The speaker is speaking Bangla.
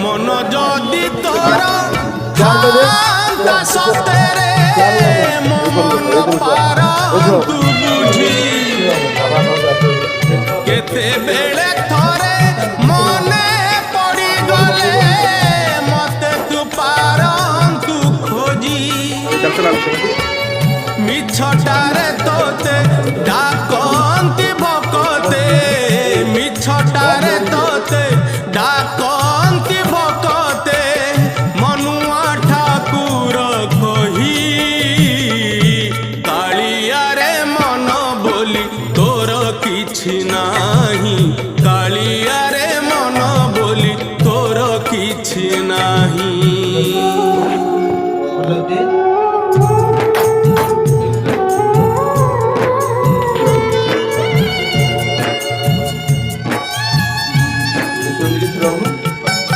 মন যদি তোর তা সতেরে মন পারন্তু বুঝি কেতেবেলে থরে মনে পড়ি গলে মতে তু পারন্তু খোঁজি মিছটারে তোতে ডাকন্তি ভকতে মিছটারে তোতে ডাকন্তি ভকতে মনুয়া ঠাকুর কহি কালিয়ারে মন বলি তোর কিছু নাহি কালিয়ারে মন বলি তোর কিছু নাহি।